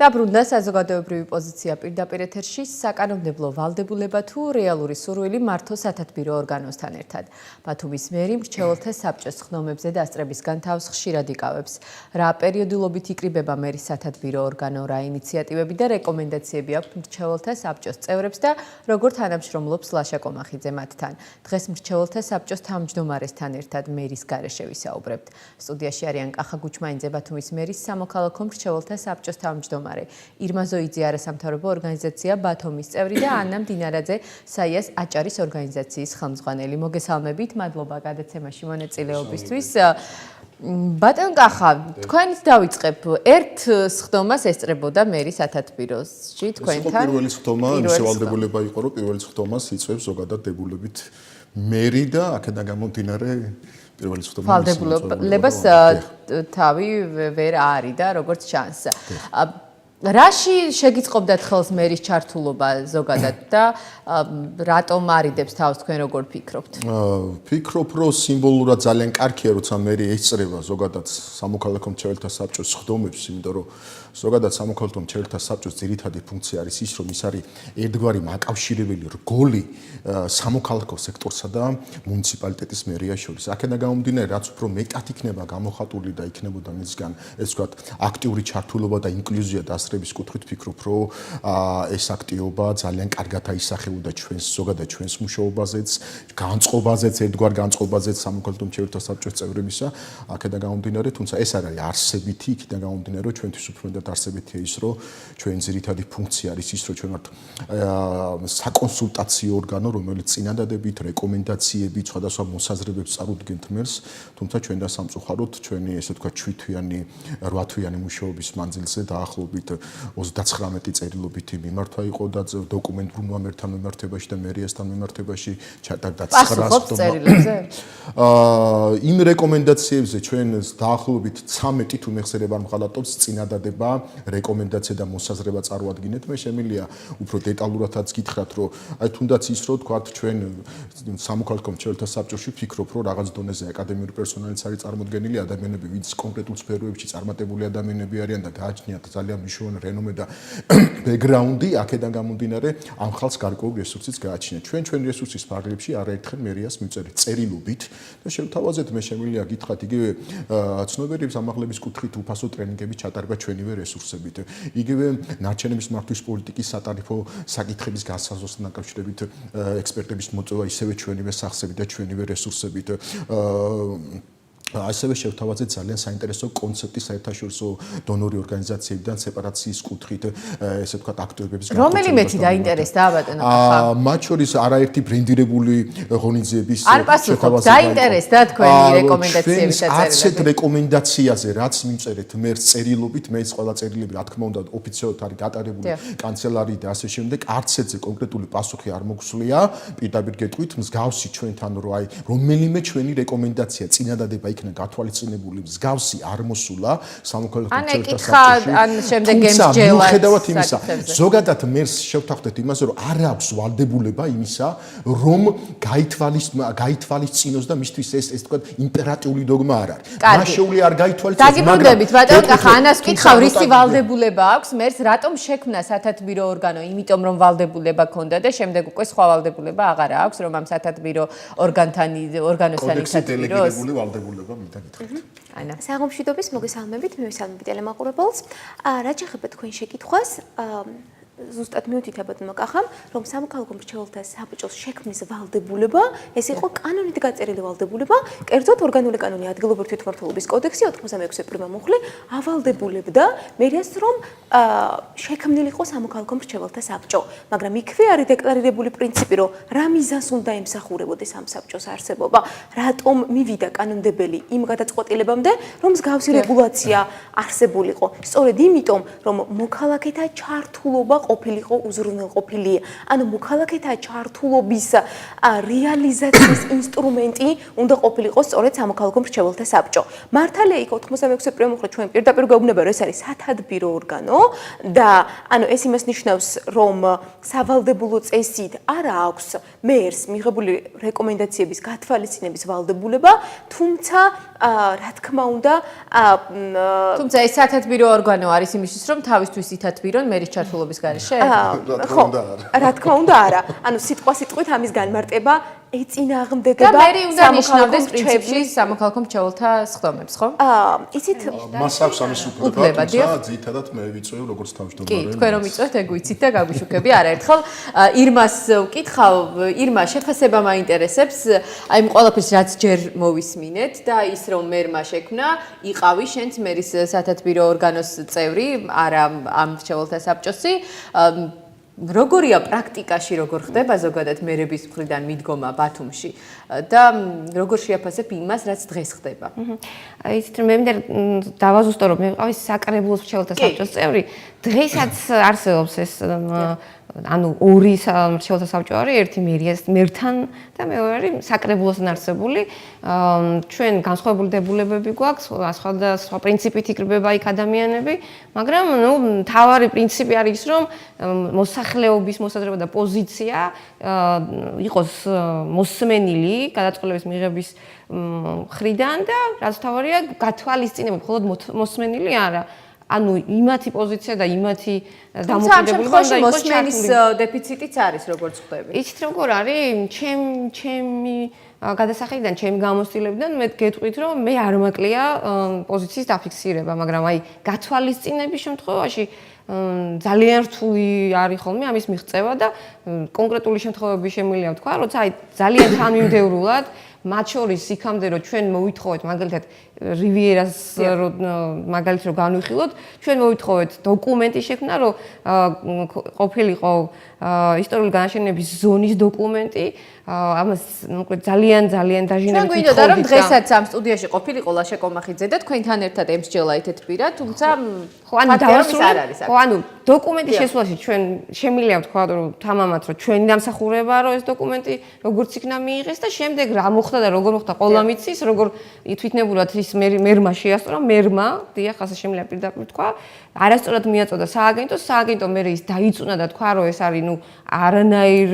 დაბრუნდა საზოგადოებრივი პოზიცია პირდაპირ ეთერში საკანონმდებლო ვალდებულება თუ რეალური სურვილი მართოს სათათბირო ორგანოსთან ერთად. ბათუმის მერი მრჩეველთა საბჭოს სხდომებზე დასწრებისგან თავს ხშირად იკავებს. რა პერიოდულობით იკრიბება მერის სათათბირო ორგანო, რა ინიციატივები და რეკომენდაციები აქვს მრჩეველთა საბჭოს წევრებს და როგორ თანამშრომლობს ლაშა კომახიძე მათთან. დღეს მრჩეველთა საბჭოს თავმჯდომარესთან ერთად მერის გარეშე ვისაუბრებთ. სტუდიაში არიან კახა გუჩმაინძე, ბათუმის მერის სამოქალაქო მრჩეველთა საბჭოს თავმჯდომარე, ირმა ზოიძე არასამთავრობო ორგანიზაცია ბათუმის წევრი და ანა მდინარაძე საიას აჭარის ორგანიზაციის ხელმძღვანელი. მოგესალმებით, მადლობა გადაცემაში მონაწილეობისთვის. ბატონ კახა, თქვენით დავიწყებ. ერთ სხდომას ესწრებოდა მერის სათათბიროში თქვენთან. პირველი სხდომა იმის ვალდებულება იყო, რომ პირველი სხდომას იწვევს ზოგადად დებულებით მერი და აქედან გამომდინარე პირველი სხდომა ვალდებულებას თავი ვერ არის და როგორც ჩანს. რაში შეგიწყობდათ ხელს მერის ჩართულობა ზოგადად და რატომ არიდებს თავს თქვენ როგორ ფიქრობთ? ფიქრობ, რომ სიმბოლურად ძალიან კარგია, როცა მერი ესწრება ზოგადად სამოქალაქო მრჩეველთა საბჭოს სხდომებს, იმიტომ რომ ზოგადად სამოქალაქო მრჩეველთა საბჭოს ძირითადი ფუნქცია არის ის, რომ ის არის ერთგვარი მაკავშირებელი რგოლი სამოქალაქო სექტორსა და მუნიციპალიტეტის მერიას შორის. აქედან გამომდინარე, რაც უფრო მეტად იქნება გამოხატული და იქნებოდა მისგან ეს ვთქვათ აქტიური ჩართულობა და ინკლუზია დასწრების კუთხით ფიქრობ, რომ ეს აქტივობა ძალიან კარგად აისახებოდა ჩვენს ზოგადად ჩვენს მუშაობაზეც, განწყობაზეც, ერთგვარ განწყობაზეც სამოქალაქო მრჩეველთა საბჭოს წევრებისა. აქედან გამომდინარე, თუმცა ეს არ არის არსებითი, იქიდან გამომდინარე, რომ ჩვენთვის უფრო მეტად არსებითია ის, რომ ჩვენ ძირითადი ფუნქცია არის ის, რომ ჩვენ ვართ საკონსულტაციო ორგანო, რომელიც წინადადებით, რეკომენდაციებით, სხვადასხვა მოსაზრებებს წარუდგენთ მერს, თუმცა ჩვენ და სამწუხაროდ ჩვენი ესე ვთქვათ 8-თვიანი მუშაობის მანძილზე დაახლოებით 39 წერილობითი მიმართვა იყო და დოკუმენტურ მომერთან მიმართებაში და მერიასთან მიმართებაში ჩატარდა 9 წერილებზე. იმ რეკომენდაციებზე ჩვენ დაახლოებით 13 თუ მეხსიერება არ მღალატობს წინადადება, რეკომენდაცია და მოსაზრება წარუადგინეთ. მე შემიძლია უფრო დეტალურადაც გითხრათ, რომ აი თუნდაც ის რომ თქვათ ჩვენ სამოქალაქო მრჩეველთა საბჭოში ფიქრობ, რომ რაღაც დონეზე აკადემიური პერსონალიც არის წარმოდგენილი ადამიანები, ვინც კონკრეტულ სფეროებში წარმატებული ადამიანები არიან და გააჩნიათ ძალიან მნიშვნელოვანი რენომე და ბექგრაუნდი, აქედან გამომდინარე ამ ხალხს გარკვეული რესურსიც გააჩნია. ჩვენი რესურსის ფარგლებში არაერთხელ მერიას მივწერეთ წერილობით და შევთავაზეთ, მე შემიძლია გითხრათ იგივე ცნობიერების ამაღლების კუთხით უფასო ტრენინგები ჩატარება ჩვენივე რესურსებით. იგივე ნარჩენების მართვის პოლიტიკის სატარიფო საკითხების განსაზღვრასთან დაკავშირებით ექსპერტების მოწვევა ისევე ჩვენივე სახსებით და ჩვენივე რესურსებით. ასევე შევთავაზეთ ძალიან საინტერესო კონცეფტი საერთაშორისო დონორი ორგანიზაციებიდან სეპარაციის კუთხით, ესე ვთქვათ, აქტივობების განხორციელებას. რომელი მეტი დაინტერესდა ბატონო კახა? მათ შორის არაერთი ბრენდირებული ღონისძიების შევთავაზეთ. დაინტერესდა თქვენი რეკომენდაციების დაწერილი. არც ერთ რეკომენდაციაზე, რაც მიმწერეთ მერს წერილობით, მე ეს ყველა წერილები, რა თქმა უნდა, ოფიციალურად არის გატარებული კანცელარიით და ასე შემდეგ, არც ერთზე კონკრეტული პასუხი არ მოგსვლია. პირდაპირ გეტყვით, მსგავსი ჩვენთან რომ აი რომელიმე ჩვენი რეკომენდაცია წინადადება იქნა გათვალისწინებული მსგავსი არ მოსულა სამოქალაქო მრჩეველთა საბჭოში. ან შემდეგ ემსჯელათ. მიუხედავად იმისა, ზოგადად მერს შევთანხმდეთ იმაზე, რომ არ აქვს ვალდებულება იმისა, რომ გაითვალისწინოს და მისთვის ეს თქვა იმპერატიული დოგმა არ არის. მას შეუძლია არ გაითვალისწინოს, მაგრამ დაგიბრუნდებით ბატონო კახა, ანას კითხავ, რისი ვალდებულება აქვს მერს, რატომ შექმნა სათათბირო ორგანო? იმიტომ რომ ვალდებულება ქონდა და შემდეგ უკვე სხვა ვალდებულება აღარ აქვს, რომ ამ სათათბირო ორგანოსთან ითათბიროს. ანა. საღამოშვიდობის მოგესალმებით, მივესალმებით ტელემაყურებელს. რა შეეხება თქვენ შეკითხვას? ზუსტად მივთითე ბატონო კახამ, რომ სამოქალაქო მრჩეველთა საბჭოს შექმნის ვალდებულება, ეს იყო კანონით გაწერილი ვალდებულება, კერძოდ ორგანული კანონი ადგილობრივი თვითმმართველობის კოდექსი 86 პრიმა მუხლი ავალდებულებდა მერიას, რომ შექმნილიყო სამოქალაქო მრჩეველთა საბჭო, მაგრამ იქვე არის დეკლარირებული პრინციპი, რომ რა მიზანს უნდა ემსახურებოდეს ამ საბჭოს არსებობა, რატომ მივიდა კანონმდებელი იმ გადაწყვეტილებამდე, რომ მსგავსი რეგულაცია არსებულიყო. სწორედ იმიტომ, რომ მოქალაქეთა ჩართულობა ყოფილიყო უზრუნველყოფილი. ანუ მოქალაქეთა ჩართულობის რეალიზაციის ინსტრუმენტი უნდა ყოფილიყო სწორედ სამოქალაქო მრჩეველთა საბჭო. მართალია იქ 86 პრიმა მუხლი ჩვენ პირდაპირ გვეუბნება, რომ ეს არის სათათბირო ორგანო და ანუ ეს იმას ნიშნავს, რომ სავალდებულო წესით არ აქვს მერს მიღებული რეკომენდაციების გათვალისწინების ვალდებულება, თუმცა რა თქმა უნდა თუმცა ეს სათათბირო ორგანო არის იმისთვის რომ თავისთვის ითათბირონ მერის ჩართულობის გარეშე? ხო, რა თქმა უნდა არა. ანუ სიტყვით ამის განმარტება ეწინააღმდეგება და მერი უნდა ნიშნავდეს პრინციპში სამოქალაქო მრჩეველთა სხდომებს, ხო? იცით მას აქვს ამის უფლება, თუმცა ძირითადად მე ვიწვევ როგორც თავმჯდომარე. კი, თქვენ რომ იწვევთ, ეგ ვიცით და გაგვიშუქები არაერთხელ. ირმას ვკითხავ, ირმა, შეფასება მაინტერესებს, აი ამ ყველაფერს რაც ჯერ მოვისმინეთ და ის რომ მერმა შექმნა, იყავი შენც მერის სათათბირო ორგანოს წევრი, არა ამ მრჩეველთა საბჭოსი. როგორია პრაქტიკაში როგორ ხდება ზოგადად მერების მხრიდან მიდგომა ბათუმში და როგორ შეაფასებ იმას რაც დღეს ხდება? იცით მე მინდა დავაზუსტო რომ მე ვიყავი საკრებულოს მრჩეველთა საბჭოს წევრი დღესაც არსებობს ეს ანუ ორი მრჩეველთა საბჭო არის ერთი მერთან და მეორე საკრებულოსთან არსებული ჩვენ განსხვავებული დებულებები გვაქვს სხვა პრინციპით იკრიბება იქ ადამიანები მაგრამ ნუ მთავარი პრინციპი არის რომ მოსახლეობის მოსაზრება და პოზიცია იყოს მოსმენილი გადაწყვეტილების მიღების მხრიდან და რაც თავარია გათვალისწინებული მხოლოდ მოსმენილი არა ანუ იმათი პოზიცია და იმათი დამოკიდებულება უნდა იყოს მოსმენის დეფიციტიც არის როგორც ხვდები. იცით როგორ არის ჩემი გადასახედიდან ჩემი გამოცდილებიდან მე გეტყვით რომ მე არ მაკლია პოზიციის დაფიქსირება მაგრამ აი გათვალისწინების შემთხვევაში ძალიან რთული არის ხოლმე ამის მიღწევა და კონკრეტული შემთხვევები შემიძლია ვთქვა როცა აი ძალიან თანმიმდევრულად მათ შორის იქამდე რომ ჩვენ მოვითხოვეთ მაგალითად რივიერას მაგალითად რომ განვიხილოთ ჩვენ მოვითხოვეთ დოკუმენტი შექმნა რომ ყოფილიყო ისტორიული განაშენების ზონის დოკუმენტი ამას მოკლედ ძალიან დაჟინებით ჩვენ გვინდოდა რომ დღესაც ამ სტუდიაში ყოფილიყო ლაშა კომახიძე და თქვენთან ერთად ემსჯელა ეთეთბირა თუმცა ხო ანუ დავასრულე ხო ანუ დოკუმენტის შესვლაში ჩვენ შემიძლია ვთქვა რომ თამამად რომ ჩვენი დამსახურებაა რომ ეს დოკუმენტი როგორც იქნა მიიღეს და შემდეგ რა მოხდა და როგორ მოხდა ყველა მიცის როგორ თვითნებურად ის მერმა შეასწორა მერმა დიახ ასე შემიძლია პირდაპირ ვთქვა არასწორად მიაწოდა სააგენტო მე ის დაიწუნა და თქვა რომ ეს არის ნუ არანაირ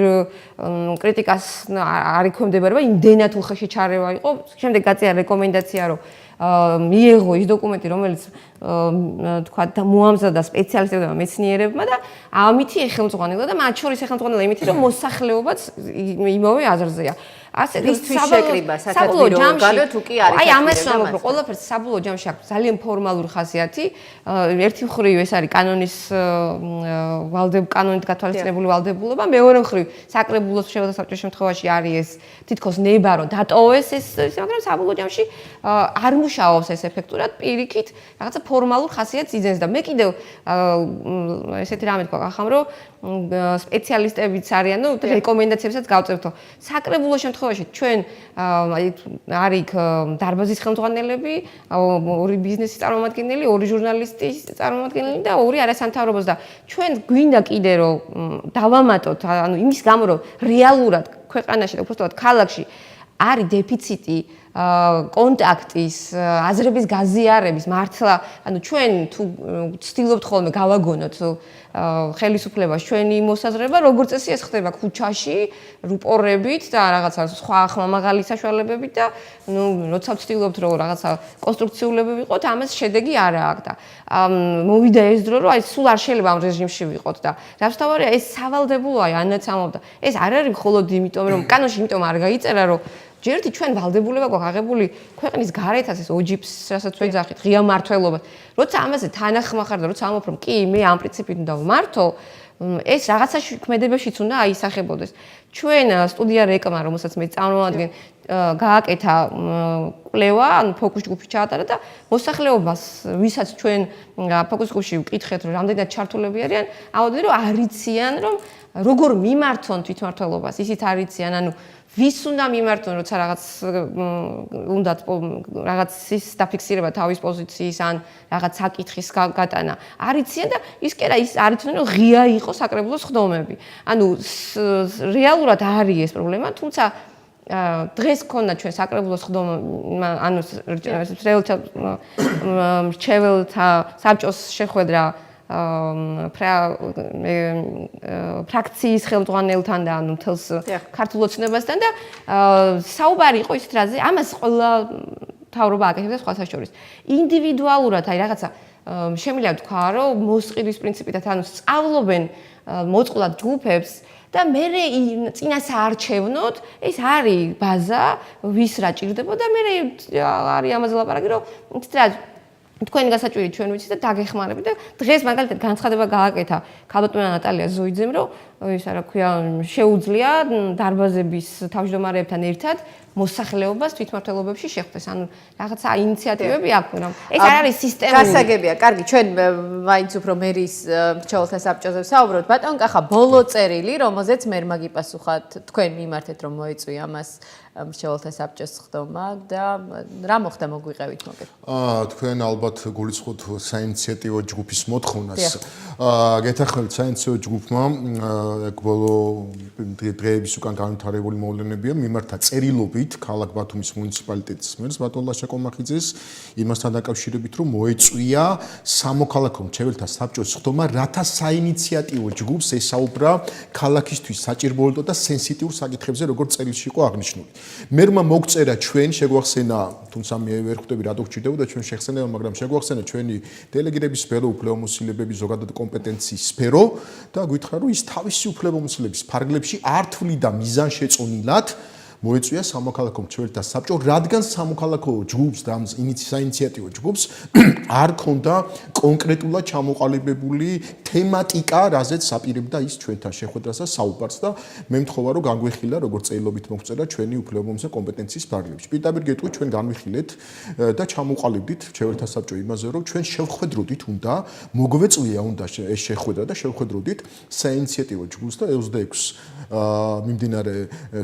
კრიტიკას არ იქვემდებარება იმდენად უხეში ჩარევა იყო შემდეგ გაწია რეკომენდაცია რომ მიიღო ის დოკუმენტი რომელიც თქვა და მოამზადა სპეციალისტებმა და მეცნიერებმა და ამითი ეხელმძღვანელა და მათ შორის ეხელმძღვანელა იმითი რომ მოსახლეობაც იმავე აზრზეა ასე შეკრიბა სათათბირო ორგანო თუ კი არის აი ამას ვამბობ რომ ყველაფერს საბოლოო ჯამში აქვს ძალიან ფორმალური ხასიათი ერთი მხრივ ეს არის კანონით გათვალისწინებული ვალდებულობა მეორე მხრივ საკრებულოს მრჩეველთა საბჭოს შემთხვევაში არის ეს თითქოს ნება რომ დატოვეს ეს მაგრამ საბოლოო ჯამში არ მუშაობს ეს ეფექტურად პირიქით რაღაცა ფორმალურ ხასიათს იძენს და მე კიდევ ესეთი რამე თქვა ახამ რომ სპეციალისტებიც არიან ნუ რეკომენდაციებსაც გავწევთო საკრებულოს შემთხვევაში ჩვენ არის იქ დარბაზის ხელმძღვანელები ორი ბიზნესის წარმომადგენელი ორი ჟურნალისტის წარმომადგენელი და ორი არასამთავრობოს და ჩვენ გვინდა კიდე რომ დავამატოთ ანუ იმის გამო რომ რეალურად ქვეყანაში და უბრალოდ ქალაქში არის დეფიციტი კონტაქტის აზრების გაზიარების მართლა ანუ ჩვენ თუ ვცდილობთ ხოლმე გავაგონოთ ხელისუფლებას ჩვენი მოსაზრება როგორც წესი ეს ხდება ქუჩაში რუპორებით და რაღაცა სხვა ხმამაღალი საშუალებებით და ნუ როცა ვცდილობთ რომ რაღაცა კონსტრუქციულები ვიყოთ ამას შედეგი არა აქვს და მოვიდა ეს დრო რომ აი სულ არ შეიძლება ამ რეჟიმში ვიყოთ და რაც თავარია ეს სავალდებულოა ანაც ამბობდა ეს არ არის მხოლოდ იმიტომ რომ კანონში იმიტომ არ გაიწერა რომ ჯერდი ჩვენ ვალდებულება გვაქვს აღებული ქვეყნის გარეთას ეს ოჯიფს რასაც ვეძახით ღია მართლობას როცა ამაზე თანახმა ხარ და როცა ამბობ რომ კი მე ამ პრინციპით უნდა ვმართო ეს რაღაცაში ქმედებაშიც უნდა აისახებოდეს ჩვენ სტუდია რეკმა რომელსაც მე წარმოვადგენ გააკეთა კვლევა ანუ ფოკუს ჯგუფი ჩაატარა და მოსახლეობას ვისაც ჩვენ ფოკუს ჯგუფში ვკითხეთ რომ რამდენად ჩართულები არიან ამბობდნენ რომ არიციან რომ როგორ მიმართონ თვითმმართველობას ისიც არიციან ანუ ვის უნდა მიმართონ როცა უნდათ რაღაცის დაფიქსირება თავის პოზიციის ან რაღაც საკითხის გატანა არიციან და ის კი არა ის არიციან რომ ღია იყო საკრებულოს სხდომები ანუ რეალურად არის ეს პრობლემა თუმცა დღეს ქონდა ჩვენ საკრებულოს სხდომა ანუ მრჩეველთა საბჭოს შეხვედრა ფრაქციის ხელმძღვანელთან და ანუ მთელს ქართულ ოცნებასთან და საუბარი იყო ისეთ რაზე ამას ყველა მთავრობა აკეთებდა სხვათა შორის. ინდივიდუალურად აი რაღაცა შემიძლია თქვა, რომ მოსყიდის პრინციპით ანუ სწავლობენ მოწყვლად ჯგუფებს და მე წინასაარჩევნოდ ეს არის ბაზა, ვის რა ჭირდება და მე არის ამაზე ლაპარაკი, რომ თქვენი გასაჭირი ჩვენ ვიცით და დაგეხმარებით და დღეს მაგალითად განცხადება გააკეთა ქალბატონმა ნატალია ზოიძემ, რომ ისა რა ქვია, შეუძლია დარბაზების თავმჯდომარეებთან ერთად მოსახლეობას თვითმმართველობებში შეხვდეს. ანუ რაღაცა ინიციატივები აქვს, რომ ეს არ არის სისტემური. გასაგებია, კარგი, ჩვენ მაინც უფრო მერის მრჩეველთა საბჭოზე ვსაუბრობთ. ბატონ კახა, ბოლო წერილი, რომელზეც მერმა გიპასუხათ, თქვენ მიმართეთ, რომ მოეწვია მას მრჩეველთა საბჭოს სხდომა და რა მოხდა მოგვიყევით მოკეთ. თქვენ ალბათ გულისხმობთ საინიციატივო ჯგუფის მოთხოვნას. გეთახმებით საინიციატივო ჯგუფმა ბოლო დღეების უკან განვითარებული მოვლენებია მიმართა წერილობით ქალაქ ბათუმის მუნიციპალიტეტის მერს ბატონ ლაშა კომახიძეს იმასთან დაკავშირებით, რომ მოეწვია სამოქალაქო მრჩეველთა საბჭოს სხდომა, რათა საინიციატივო ჯგუფს ესაუბრა ქალაქისთვის საჭიროებულ და სენსიტიურ საკითხებზე, როგორც წერილში იყო აღნიშნული. მერმა მოგწერა ჩვენ შეგვახსენა, თუმცა მე ვერ ხვდები რა დაგჭირდებოდა ჩვენ შეხსენება, მაგრამ შეგვახსენა ჩვენი დელეგირების სფერო, უფლებამოსილების ზოგადად კომპეტენციის სფერო და გითხრა, რომ ის თავისი უფლებამოსილების ფარგლებში არ თვლიდა მიზანშეწონილად მოეწვია სამოქალაქო მრჩეველთა საბჭო, რადგან სამოქალაქო ჯგუფს და საინიციატივო ჯგუფს არ ქონდა კონკრეტულად ჩამოყალიბებული თემატიკა, რაზეც აპირებდა ის ჩვენთან შეხვედრას და საუბარს და მე მთხოვა, რომ განგვიხილა, როგორც წერილობით მოგწერა ჩვენი უფლებამოსილების კომპეტენციის ფარგლებში. პირდაპირ გეტყვით, ჩვენ განვიხილეთ და ჩამოყალიბდით მრჩეველთა საბჭო იმაზე, რომ ჩვენ შევხვედროდით უნდა მოგვეწვია უნდა ეს შეხვედრა და შევხვედროდით საინიციატივო ჯგუფს და 26 მიმდინარე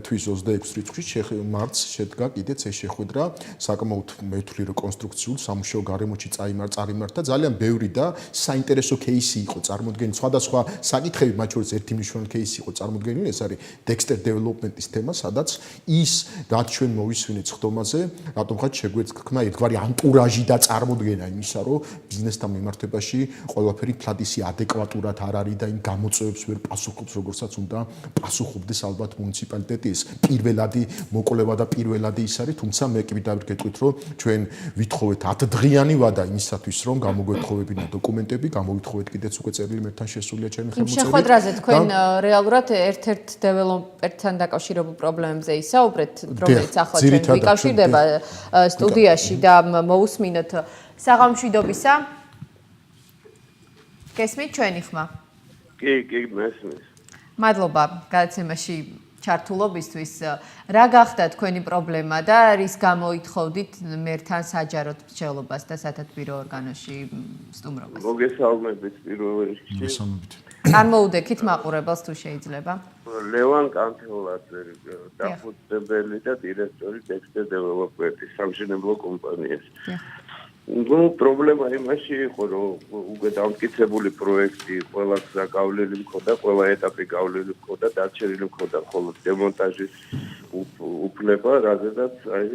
თვის 26 მარტს შედგა კიდეც ეს შეხვედრა საკმაოდ მეთვლი რეკონსტრუქციულ სამუშაო გარემოში წარიმართა ძალიან ბევრი და საინტერესო кейსი იყო წარმოდგენილი სხვადასხვა საკითხები მათ შორის ერთი მნიშვნელოვანი кейსი იყო წარმოდგენილი ეს არის Dexter Development-ის თემა სადაც ის რაც ჩვენ მოვისვენეთ სხდომაზე რატომღაც შეგვეცქნა ერთგვარი ანტურაჟი და წარმოდგენა იმისა რომ ბიზნესთან მიმართებაში ყველაფერი ფლადისი ადეკვატურად არ არის და იმ გამოწვევებს ვერ პასუხობს როგორცაც უნდა პასუხობდეს ალბათ მუნიციპალიტეტის პირველად მოკვლევა და პირველადი ის არის, თუმცა მე კი დავით გეტყვით, რომ ჩვენ ვითხოვეთ 10 დღიანი ვადა იმისათვის, რომ გამოგვეთხოვებინა დოკუმენტები, გამოვითხოვეთ კიდეც უკვე წერილი მერთან შესულია ჩემი ხელმოწერით. შეხვედრაზე თქვენ რეალურად ერთ-ერთ დეველოპერთან დაკავშირებულ პრობლემებზე ისაუბრეთ, რომელიც ახლა ჩვენ ვიკავშირდება სტუდიაში და მოусმინოთ საღამშვიდობისა. გესმით ჩვენი ხმა? კი, მესმის. მადლობა გადაცემაში ჩართულობისთვის. რა გახდა თქვენი პრობლემა და რის გამო ითხოვდით მერთან საჯაროდ მრჩევლობას და სათათბირო ორგანოში სტუმრობას? მოგესალმებით პირველ რიგში. მოგესალმებით. წარმოუდექით მაყურებელს თუ შეიძლება. ლევან კანთელაძე, დაფუძნებელი და დირექტორი Dexter Development-ის სამშენებლო კომპანიას. პრობლემა იმაში იყო, რომ უკვე დამტკიცებული პროექტი, ყველა გზა გავლილი მქონდა, ყველა ეტაპი გავლილი მქონდა, დარჩენილი მქონდა მხოლოდ დემონტაჟის უფლება, რადგანაც აი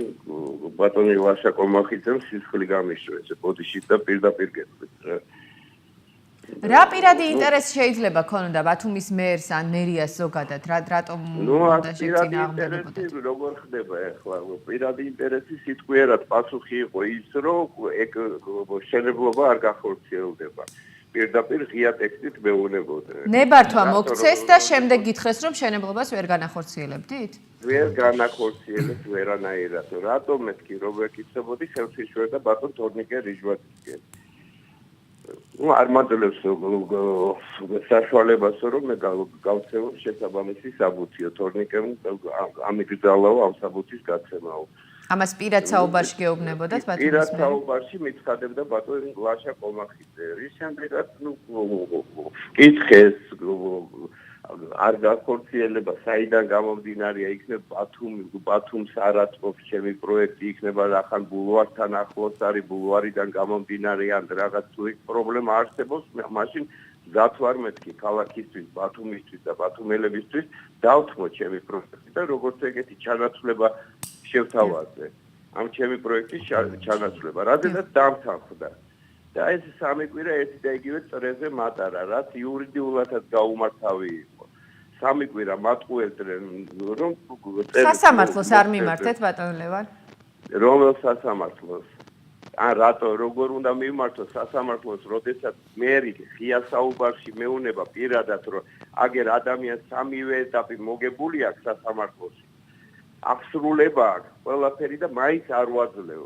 ბატონი ლაშა კომახიძემ სისხლი გამიშვა ესე ბოდიშით და პირდაპირ გეტყვით. რა პირადი ინტერესი შეიძლება ქონოდა ბათუმის მერს ან მერიას ზოგადად, რატომ უნდა შეწინააღმდეგებოდეთ? როგორ ხდება ახლა? პირადი ინტერესი სიტყვიერად პასუხი იყო ის, რომ შენებლობა არ გახორციელდება. პირდაპირ ღია ტექსტით მეუბნებოდნენ. ნებართვა მოგცეს და შემდეგ გითხრეს, რომ შენებლობას ვერ განახორციელებდით? ვერ განახორციელებთ ვერანაირად. რატომ მეთქი რომ ეკითხებოდი ხელშეშვა და ბატონ თორნიკე რიჟვაძისკენ. არ მაძლევს საშუალებას რომ მე გავცემო შესაბამისი საბუთიო თორნიკემ ამიგზავნო ამ საბუთის გაცემაო. ამას პირად საუბარში გეუბნებოდათ ბატონის პირად საუბარში მიცხადებდა ბატონი ლაშა კომახიძე. რის შემდეგაც კითხეს არ გახორციელება საიდან გამომდინარეა იქნება ბათუმს არ აწვობს ჩემი პროექტი იქნება რახან ბულვართან ახლოს არის ბულვარიდან გამომდინარე ან რაღაც თუ იქ პრობლემა არსებობს მაშინ გზად ვარ მეთქი ქალაქისთვის ბათუმისთვის და ბათუმელებისთვის დავთმო ჩემი პროექტი და როგორც ეგეთი ჩანაცვლება შევთავაზე ამ ჩემი პროექტის ჩანაცვლება რადგანაც დამთანხმდა და ეს სამი კვირა ერთი და იგივე წრეზე მატარა რაც იურიდიულადაც გაუმართავი იყო სამი კვირა მატყუებდნენ რომ სასამართლოს არ მიმართეთ ბატონ ლევან რომელ სასამართლოს ან რატო როგორ უნდა მივმართოს სასამართლოს, როდესაც მერი ღია საუბარში მეუნება პირადად, რომ აგერ ადამიანს სამივე ეტაპი მოგებული აქვს სასამართლოში. აღსრულება აქვს ყველაფერი და მაინც არ ვაძლევ.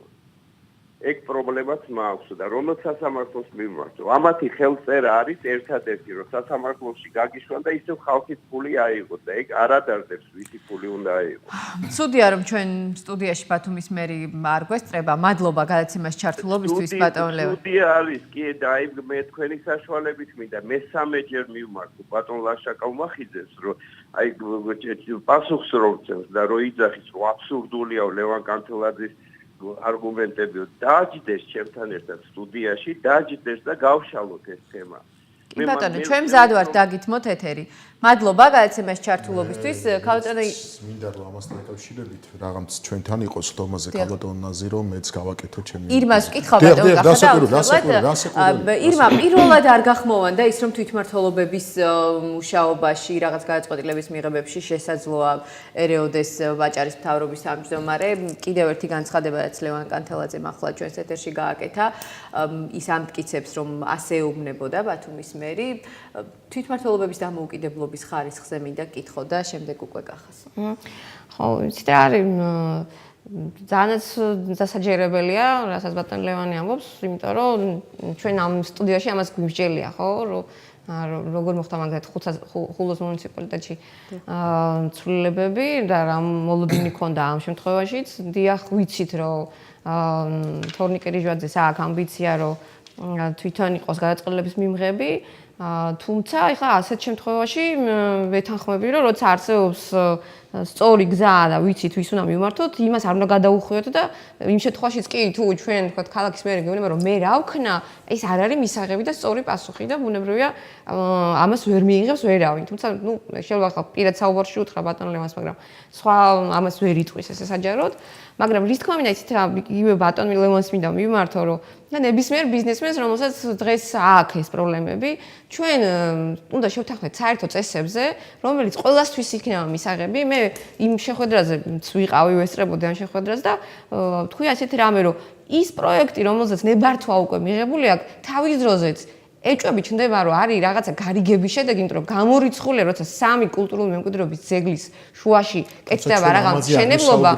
ეგ პრობლემაც მაქვს და რომელ სასამართლოს მივმართო. ამათი ხელწერა არის ერთადერთი, რომ სასამართლოში გაგიშვან და ისევ ხალხის ფული აიღოს და ეგ არ ადარდებს ვისი ფული უნდა აიღოს. ცუდია რომ ჩვენ სტუდიაში ბათუმის მერი არ გვესწრება. მადლობა გადაცემას ჩართულობისთვის ბატონ ლევან. სტუდია არის, კი და აი მე თქვენი საშუალებით მინდა მესამეჯერ მივმართო ბატონ ლაშაკალ-მახიძეს, რომ აი პასუხს რომ წევს და რომ იძახის, რომ აბსურდულია ლევან კანთელაძის არგუმენტები დააჯდეს ჩემთან ერთად სტუდიაში, დააჯდეს და გავშალოთ ეს თემა. კი ბატონო, ჩვენ მზად ვართ დაგითმოთ ეთერი. მადლობა გადაცემას ჩართულობისთვის. ქალბატონო, მინდა რომ ამასთან დაკავშირებით რაღაც ჩვენთან იყოს სხდომაზე ქალბატონ ნაზირო, მეც გავაკეთო ჩემი. ირმას ვკითხავ ბატონო, ირმა პირველად არ გახმოვანდა ის რომ თვითმმართველობების მუშაობაში, რაღაც გადაწყვეტილების მიღებებში შესაძლოა ერეოდეს ვაჭარის მთავრობის თავმჯდომარე. კიდევ ერთი განცხადებაც ლევან კანთელაძემ ახლა ჩვენს ეთერში გააკეთა. ის ამტკიცებს რომ ასე ეუბნებოდა ბათუმის მერი. თვითმმართველობების დამოუკიდებლობის ხარისხზე მინდა კითხო და შემდეგ უკვე გახასო. ხო, იცით რა არის ძალიან დასაჯერებელია, რასაც ბატონ ლევანი ამბობს, იმიტომ რომ ჩვენ ამ სტუდიაში ამას გვიმსჯელია, ხო, რომ როგორ მოხდა მაგათ ხულოს მუნიციპალიტეტში ცვლილებები და რა მოლოდინი ქონდა ამ შემთხვევაშიც. დიახ, ვიცით რომ თორნიკე რიჟვაძეს აქვს ამბიცია რომ თვითონ იყოს გადაწყვეტილების მიმღები, თუმცა ეხლა ასეთ შემთხვევაში ვეთანხმები რომ როცა არსებობს სწორი გზა და ვიცით ვის უნდა მივმართოთ, იმას არ უნდა გადაუხვიოთ და იმ შემთხვევაშიც კი თუ ჩვენ თქვა ქალაქის მერე გეუბნება რომ მე რა ვქნა, ეს არ არის მისაღები და სწორი პასუხი და ბუნებრივია ამას ვერ მიიღებს ვერავინ. თუმცა ნუ შეიძლება ახლა პირად საუბარში უთხრა ბატონ ლევანს, მაგრამ სხვა ამას ვერ იტყვის ესე საჯაროდ. მაგრამ რის თქმა მინდა იცით რა იგივე ბატონ ლევანს მინდა მივმართო რომ და ნებისმიერ ბიზნესმენს რომელსაც დღეს აქვს ეს პრობლემები ჩვენ უნდა შევთანხმდეთ საერთო წესებზე რომელიც ყველასთვის იქნება მისაღები. მე იმ შეხვედრაზე ვიყავი ვესწრებოდი ამ შეხვედრას და თქვი ასეთი რამე რომ ის პროექტი რომელზეც ნებართვა უკვე მიღებული აქვს თავის დროზეც ეჭვები ჩნდება რომ არის რაღაცა გარიგების შედეგი, იმიტომ რომ გამორიცხულია როცა სამი კულტურული მემკვიდრეობის ძეგლის შუაში კეთდება რაღაც მშენებლობა.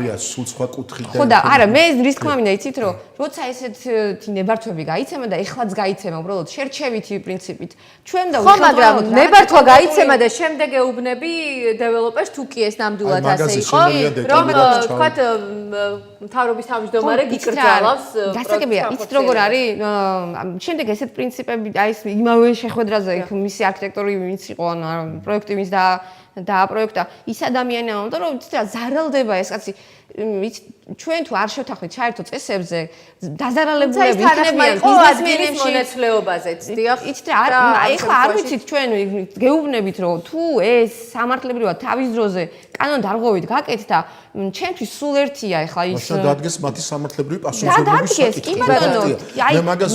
ხო და არა, მე რის თქმა მინდა იცით რომ როცა ესეთი ნებართვები გაიცემა და ეხლაც გაიცემა უბრალოდ შერჩევითი პრინციპით ჩვენ და ხო მაგრამ ნებართვა გაიცემა და შემდეგ ეუბნები დეველოპერს თუ კი ეს ნამდვილად ასე იყო რომ თქვათ მთავრობის თავმჯდომარე გიკრძალავს გასაგებია იცით როგორ არის შემდეგ ესეთ პრინციპები აი ეს იმავე შეხვედრაზე მისი არქიტექტორი ვინც იყო ან პროექტი ვინც დააპროექტა ის ადამიანი ამბობდა რომ იცით რა ზარალდება ეს კაცი ჩვენ თუ არ შევთანხმდით საერთო წესებზე დაზარალებულები იქნებიან ბიზნესმენების მონაცვლეობაზეც დიახ იცით რა ეხლა არ ვიცით ჩვენ გეუბნებით რომ თუ ეს სამართლებრივად თავის დროზე კანონდარღვევით გაკეთდა ჩემთვის სულ ერთია ეხლა ის დადგეს მათი სამართლებრივი პასუხისმგებლობის კი ბატონო აი მაგას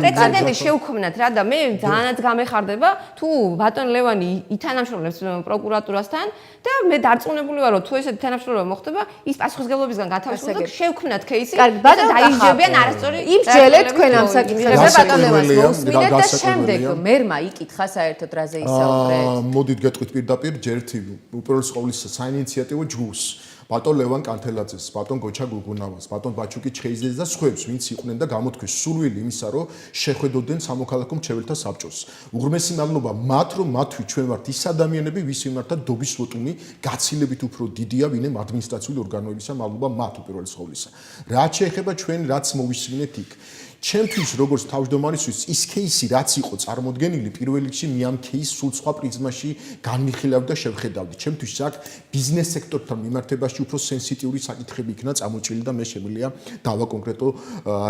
პრეცედენტი შევქმნათ რა და მე ძალიანაც გამეხარდება თუ ბატონ ლევანი ითანამშრომლებს პროკურატურასთან და მე დარწმუნებული ვარ რომ თუ ესეთი თანამშრომლობა მოხდება ის პასუხისმგებლობისგან გათავისუფლდა და შევქმნათ кейსი და დაიჯდებიან არასწორი იმსჯელეთ თქვენ ამ საკითხებზე ბატონ ლევანს მოსმინეთ და შემდეგ მერმა იკითხა საერთოდ რაზე ისაუბრეთ მოდით გეტყვით პირდაპირ ჯერთი უპირველეს ყოვლისა საინიციატივო ჯგუფს ბატონ ლევან კანთელაძეს, ბატონ გოჩა გუგუნავას, ბატონ ბაჩუკი ჩხეიძეს და სხვებს, ვინც იყვნენ და გამოთქვეს სურვილი იმისა, რომ შეხვედროდნენ სამოქალაქო მრჩეველთა საბჭოს. უღრმესი მადლობა მათ, რომ მათვი ჩვენ ვართ ის ადამიანები, ვის მიმართად დობის ლოტუნი გაცილებით უფრო დიდია, ვინემ ადმინისტრაციული ორგანოებისა, მადლობა მათ უპირველეს ყოვლისა. რაც შეეხება ჩვენ რაც მოვისმინეთ იქ. ჩემთვის როგორც თავმჯდომარისთვის ის кейსი რაც იყო წარმოდგენილი პირველ რიგში მე ამ кейსს სულ სხვა პრიზმაში განვიხილავდი და შევხედავდი. ჩემთვის აქ ბიზნეს სექტორთან მიმართებაში უფრო სენსიტიური საკითხები იქნა წამოჭრილი და მე შემიძლია დავაკონკრეტო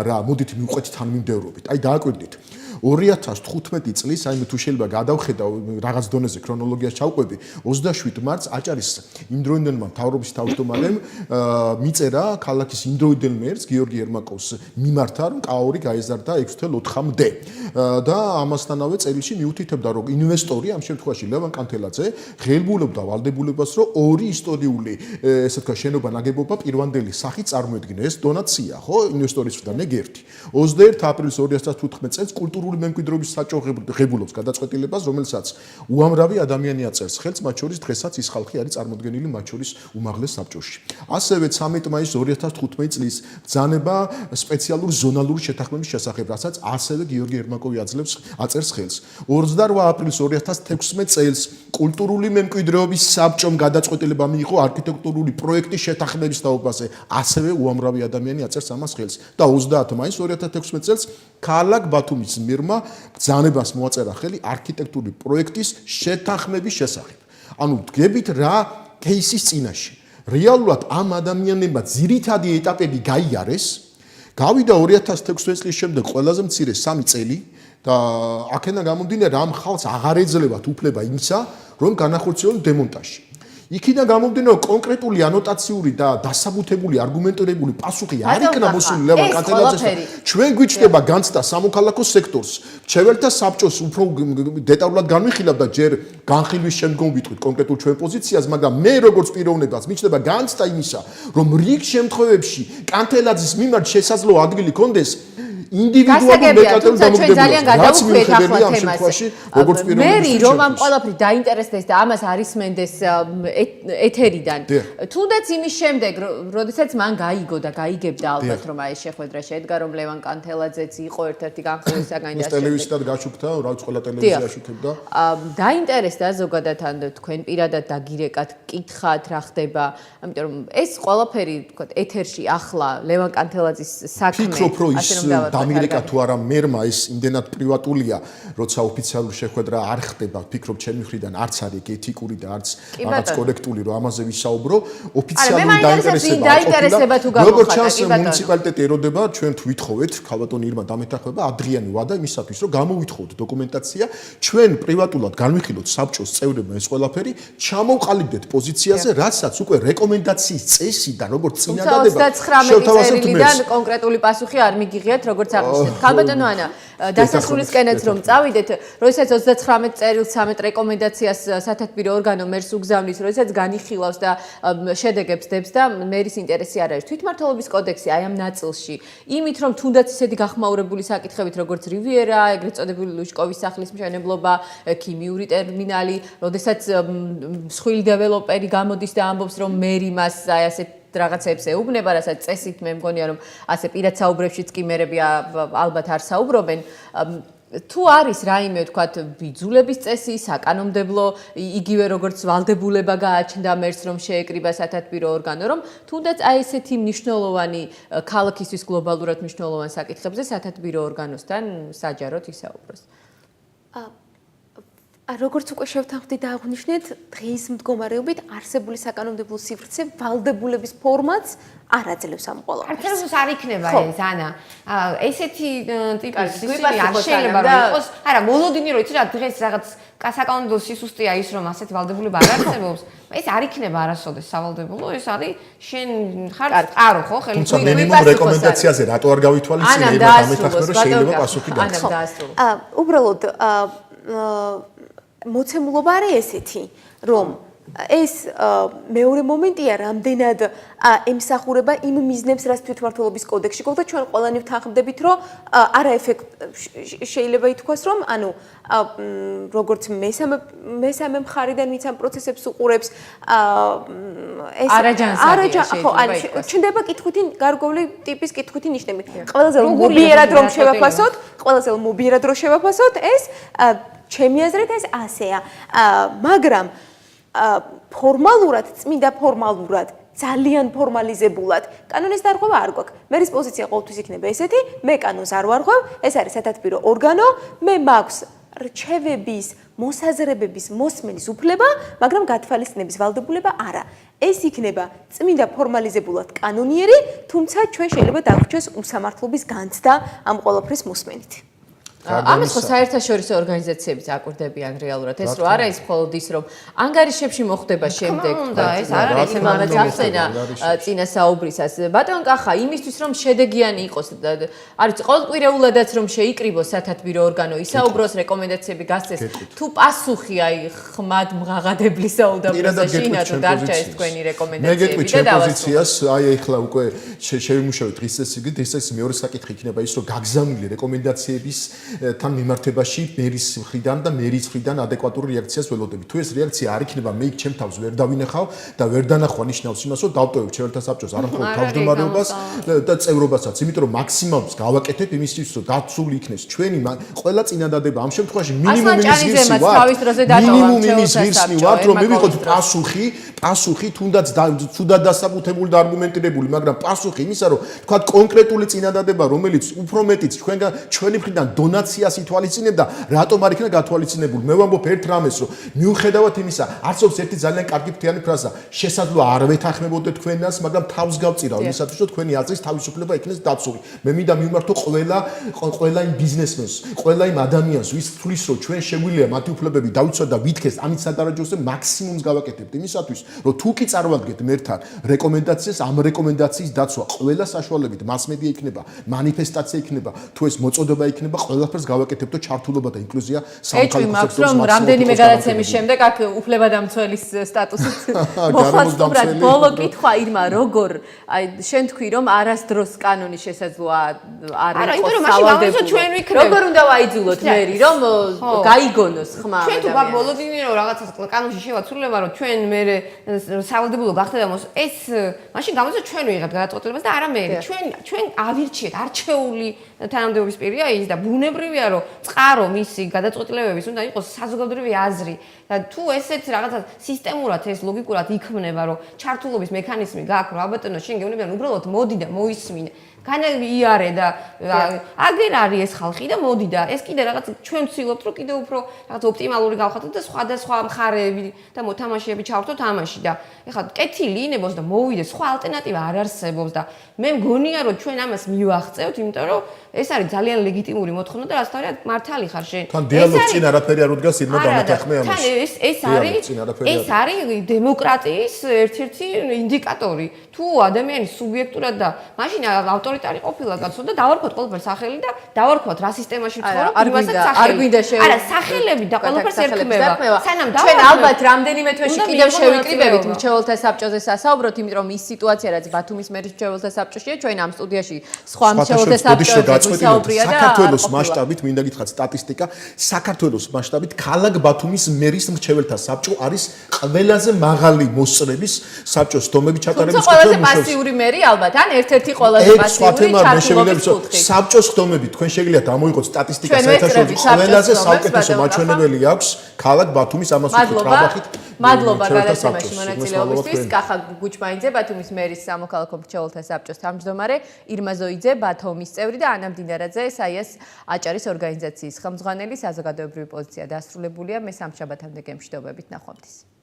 რა მოდით მივყვეთ თანმიმდევრობით. აი დააკვირდით. 2015 წლის, აი თუ შეიძლება გადავხედავ რაღაც დონეზე ქრონოლოგიას ჩავყვები, 27 მარტს აჭარის იმდროინდელმა მთავრობის თავმჯდომარემ მიწერა ქალაქის იმდროინდელ მერს გიორგი ერმაკოვს მიმართა, რომ კაორი გაეზარდა 6.4-მდე და ამასთანავე წერილში მიუთითებდა, რომ ინვესტორი ამ შემთხვევაში ლევან კანთელაძე ღელბულობდა ვალდებულებას, რომ ორი ისტორიული ესე თქვა შენობა ნაგებობა პირვანდელი სახით წარმოედგინა. ეს დონაცია, ხო, ინვესტორისგან ეგერთი. 21 აპრილის 2015 წელს კულტურული მემკვიდრეობის საბჭო ღებულობს გადაწყვეტილებას, რომელსაც უამრავი ადამიანი აწერს ხელს, მათ შორის დღესაც ის ხალხი არის წარმოდგენილი მათ შორის უმაღლეს საბჭოში. ასევე 13 მაისს 2015 წლის ბრძანება სპეციალური ზონალური შეთანხმების შესახებ, რასაც ასევე გიორგი ერმაკოვი აწერს ხელს. 28 აპრილის 2016 წელს კულტურული მემკვიდრეობის საბჭომ გადაწყვეტილება მიიღო არქიტექტურული პროექტის შეთანხმების თაობაზე, ასევე უამრავი ადამიანი აწერს ამას ხელს და 30 მაისს 2016 წელს ქალაქ ბათუმის მერმა ბრძანებას მოაწერა ხელი არქიტექტურული პროექტის შეთანხმების შესახებ. ანუ დგებით რა кейსის წინაშე. რეალურად ამ ადამიანებმა ძირითადი ეტაპები გაიარეს, გავიდა 2016 წლის შემდეგ ყველაზე მცირე 3 წელი და აქედან გამომდინარე ამ ხალხს აღარ ეძლევათ უფლება იმისა, რომ განახორციელოს დემონტაჟი. იქიდან გამომდინარე კონკრეტული ანოტაციური და დასაბუთებული არგუმენტირებული პასუხი არ იქნა მოსული ლევან კანთელაძესთან. ჩვენ გვიჩნდება განცდა სამოქალაქო სექტორს, მრჩეველთა საბჭოს უფრო დეტალურად განვიხილავ და ჯერ განხილვის შემდგომ ვიტყვით კონკრეტულ ჩვენ პოზიციას, მაგრამ მე როგორც პიროვნებას მიჩნდება განცდა იმისა, რომ რიგ შემთხვევებში კანთელაძის მიმართ შესაძლო ადგილი კონდეს ინდივიდუალურ მეთოდებს დამოკიდებულებას. მერი რომ ამ ყველაფრის დაინტერესდეს და ამას არისმენდეს ეთერიდან. თუნდაც იმის შემდეგ, როდესაც მან გაიგო და გაიგებდა ალბათ რომ აი შეხვედრა შედგა, რომ ლევან კანთელაძეც იყო ერთ-ერთი განხილვის საგანი და ტელევიზიად გაშუქდა, რაც ყველა ტელევიზია აშუქებდა. დაინტერესდა ზოგადად ან თქვენ პირადად დაგირეკათ, კითხათ რა ხდება, ამიტომ რომ ეს ყველაფერი თქო ეთერში ახლა ლევან კანთელაძის საქმე ასე რომ დამირეკა თუ არა მერმა ეს იმდენად პრივატულია, როცა ოფიციალური შეხვედრა არ ხდება, ვფიქრობ ჩემი მხრიდან არც არის ეთიკური და არც რაღაც კორექტული, რომ ამაზე ვისაუბრო, ოფიციალური დაინტერესება თუ გამოხატა. როგორც ჩანს, მუნიციპალიტეტი ეროდება, ჩვენ თვითხოვეთ, ქალბატონი ირმა დამეთანხმება ადრიანი ვადა იმისათვის, რომ გამოვითხოვოთ დოკუმენტაცია, ჩვენ პრივატულად განვიხილოთ საბჭოს წევრებმა ეს ყველაფერი, ჩამოვყალიბდეთ პოზიციაზე, რასაც უკვე რეკომენდაციის წესი და როგორც წინადადება 29 წერილიდან კონკრეტული პასუხი არ მიგიღიათ, როგორც აღნიშნეთ. ქალბატონო ანა, დასასრულისკენაც რომ წავიდეთ, როდესაც 29 წერილს 13 რეკომენდაციას სათათბირო ორგანო მერს უგზავნის, როდესაც განიხილავს და შედეგებს დებს და მერის ინტერესი არ არის. თვითმმართველობის კოდექსი აი ამ ნაწილში, იმით რომ თუნდაც ისეთი გახმაურებული საკითხებით, როგორც რივიერა, ეგრეთ წოდებული ლუშკოვის სახლის მშენებლობა, ქიმიური ტერმინალი, როდესაც მსხვილი დეველოპერი გამოდის და ამბობს, რომ მერი მას აი ასე რაღაცებს ეუბნება, რასაც წესით მე მგონია რომ ასე პირად საუბრებშიც კი მერები ალბათ არ საუბრობენ. თუ არის რაიმე ვთქვათ ბიძულების წესი, საკანონმდებლო, იგივე როგორც ვალდებულება გააჩნდა მერს რომ შეეკრიბა სათათბირო ორგანო, რომ თუნდაც აი ესეთი მნიშვნელოვანი ქალაქისთვის გლობალურად მნიშვნელოვან საკითხებზე სათათბირო ორგანოსთან საჯაროდ ისაუბროს. როგორც უკვე შევთანხმდით და აღვნიშნეთ, დღის მდგომარეობით არსებული საკანონმდებლო სივრცე ვალდებულების ფორმაც არ აძლევს ამ ყველაფერს. არც არ იქნება ეს ანა. ესეთი ტიპის სისტემა არ შეიძლება რომ იყოს. არა, მოლოდინი რომ იცი რა დღეს რაღაც საკანონმდებლო სისტემაა ის რომ ასეთი ვალდებულება არ არსებობს. ეს არ იქნება არასოდეს სავალდებულო, ეს არის შენ ხარ წყარო, ხო? ხელისუფლების მინიმუმ რეკომენდაციაზე რატო არ გავითვალისწინე იმ დამეთანხმება რომ შეიძლება პასუხი გაცნო. უბრალოდ მოცემულობა არის ესეთი, რომ ეს მეორე მომენტია, რამდენად ემსახურება იმ მიზნებს, რაც თვითმმართველობის კოდექსში გვაქვს და ჩვენ ყველანი ვთანხმდებით, რომ შეიძლება ითქვას, რომ ანუ როგორც მესამე მხარიდან ვინც ამ პროცესებს უყურებს, ეს ჩნდება კითხვითი გარკვეული ტიპის კითხვითი ნიშნები. ყველაზე მობიერად რომ შევაფასოთ, ეს ჩემი აზრით ეს ასეა, მაგრამ ფორმალურად, წმინდა ფორმალურად, ძალიან ფორმალიზებულად კანონის დარღვევა არ გვაქვს. მერის პოზიცია ყოველთვის იქნება ესეთი, მე კანონს არ ვარღვევ, ეს არის სათათბირო ორგანო, მე მაქვს რჩევების, მოსაზრებების, მოსმენის უფლება, მაგრამ გათვალისწინების ვალდებულება არა. ეს იქნება წმინდა ფორმალიზებულად კანონიერი, თუმცა ჩვენ შეიძლება დაგვჭირდეს უსამართლობის განცდა ამ ყველაფრის მოსმენით. ამას ხო საერთაშორისო ორგანიზაციებიც აკვირდებიან რეალურად. ეს რო არა ის მხოლოდ ის რომ ანგარიშებში მოხდება შემდეგ. ეს არ არის მამაც ახსენა წინა საუბრისას. ბატონ კახა, იმისთვის რომ შედეგიანი იყოს, არის ყოველკვირეულადაც რომ შეიკრიბოს სათათბირო ორგანო, ისაუბროს რეკომენდაციები გასცეს, თუ პასუხი აი ხმად მღაღადeblis საუდაბნოში ინათო დარჩა ეს თქვენი რეკომენდაციები და დავასრულოთ. აი ეხლა უკვე შევიმუშავეთ დღის წესრიგით, ეს მეორე საკითხი იქნება ის რომ გაგზავნილი რეკომენდაციების თან მიმართებაში მერის მხრიდან და მერის მხრიდან ადეკვატური რეაქციას ველოდები. თუ ეს რეაქცია არ იქნება, მე იქ ჩემ თავს ვერ დავინახავ და ვერ დანახვა ნიშნავს იმას, რომ დავტოვებ მრჩეველთა საბჭოს არა მხოლოდ თავმჯდომარეობას და წევრობასაც, იმიტომ რომ მაქსიმალს გავაკეთებ იმისთვის, რომ დაცული იქნეს ჩვენი ყველა წინადადება. ამ შემთხვევაში მინიმუმ იმის ღირსი ვართ, რომ მივიღოთ პასუხი თუნდაც თუდად დასაბუთებული და არგუმენტირებული, მაგრამ პასუხი იმისა, რომ თქვა კონკრეტული წინადადება, რომელიც უფრო მეტიც ჩვენი მხრიდან დონაციას ითვალისწინებდა, რატომ არ იქნა გათვალისწინებული? მე ვამბობ ერთ რამეს, რომ მიუხედავად იმისა, არსებობს ერთი ძალიან კარგი ფრთიანი ფრაზა, შესაძლოა არ ვეთანხმებოდეთ თქვენას, მაგრამ თავს გავწირავ იმისათვის, რომ თქვენი აზრის თავისუფლება იქნეს დაცული. მე მინდა მივმართო ყველა იმ ბიზნესმენს, ყველა იმ ადამიანს, ვის თulis რომ ჩვენ შეგვიძლია მათი უფლებები დავიცვათ და ვითქეს ამით სადარაჯოზე მაქსიმუმს გავაკეთებთ იმისათვის, რომ თუ კი წარვადგეთ მერთან რეკომენდაციას, ამ რეკომენდაციის დაცვა ყველა საშუალებით, მასმედია იქნება, მანიფესტაცია იქნება, თუ ეს მოწოდება იქნება, ყველაფერს გავაკეთებთ და ჩართულობა და ინკლუზია სამხალხო სექტორის რომ რამდენიმე გადაცემის შემდეგ აქ უფლებადამცველის სტატუსით მოხსნათ. ბოლო კითხვა ირმა, როგორ აი შენ თქვი რომ არასდროს კანონი შესაძლოა არ იყოს სავალდებულო. როგორ უნდა ვაიძულოთ მერი რომ გაიგონოს ხმა? ჩვენ თუ ბაკ ბოლოდინირო რაღაცას კანონში შევაცვლება რომ ჩვენ მე სავალდებულო გახდება ეს მაშინ გამოდის ჩვენ ვიღებთ გადაწყვეტილებას და არა მერი. ჩვენ ავირჩიეთ არჩეული თანამდებობის პირია ის და ბუნებრივია რომ წყარო მისი გადაწყვეტილებების უნდა იყოს საზოგადოებრივი აზრი და თუ ესეც რაღაცა სისტემურად ეს ლოგიკურად იქმნება რომ ჩართულობის მექანიზმი გაქვს რომ აბატონო შენ გეუბნებიან უბრალოდ მოდი და მოისმინე განაიარე და აგერ არის ეს ხალხი და მოდი და ეს კიდე რაღაც ჩვენ ვცდილობთ რომ კიდე უფრო რაღაც ოპტიმალური გავხატოთ და სხვადასხვა მხარეები და მოთამაშეები ჩავართოთ ამაში და ეხლა კეთილი ინებოს და მოვიდეს სხვა ალტერნატივა არ არსებობს და მე მგონია რომ ჩვენ ამას მივახწევთ იმიტომ რომ ეს არის ძალიან ლეგიტიმური მოთხოვნა და რასთავია მართალი ხარ შენ თან დიალოგ წინ არაფერი არ უდგას ირმა დამეთანხმე ამას ეს არის დემოკრატიის ერთ-ერთი ინდიკატორი თუ ადამიანი სუბიექტურად და მაშინ ავტორიტარი ყოფილა კაცო და დავარქვათ ყველაფერს სახელი და დავარქვათ რა სისტემაში ვცხოვრობ იმასაც სახელი არა სახელები და ყველაფერს ერქმევა სანამ დავარქვათ ჩვენ ალბათ რამდენიმე თვეში კიდევ შევიკრიბებით მრჩეველთა საბჭოზე სასაუბროთ იმიტომ რომ ის სიტუაცია რაც ბათუმის მერის მრჩეველთა საბჭოშია ჩვენ ამ სტუდიაში სხვა მრჩეველთა საბჭოზე საქართველოს მასშტაბით მინდა გითხრათ სტატისტიკა საქართველოს მასშტაბით ქალაქ ბათუმის მერის მრჩეველთა საბჭო არის ყველაზე მაღალი მოსწრების საბჭოს სხდომები ჩატარების ყველაზე პასიური მერი ალბათ ან ერთ-ერთი ყველაზე პასიური ჩართულობის კუთხე საბჭოს სხდომები თქვენ შეგიძლიათ ამოიღოთ სტატისტიკა საერთაშორისო ყველაზე საუკეთესო მაჩვენებელი აქვს ქალაქ ბათუმის ამას ვთქვით რაბახით მადლობა გადაცემაში მონაწილეობისთვის კახა გუჩმაიძე ბათუმის მერის სამოქალაქო მრჩეველთა საბჭოს თავმჯდომარე ირმა ზოიძე ბათუმის წევრი და ანა მდინარაძე საიას აჭარის ორგანიზაციის ხელმძღვანელი საზოგადოებრივი პოზიცია დასრულებულია მე სამშაბათამდე გემშვიდობებით ნახვამდის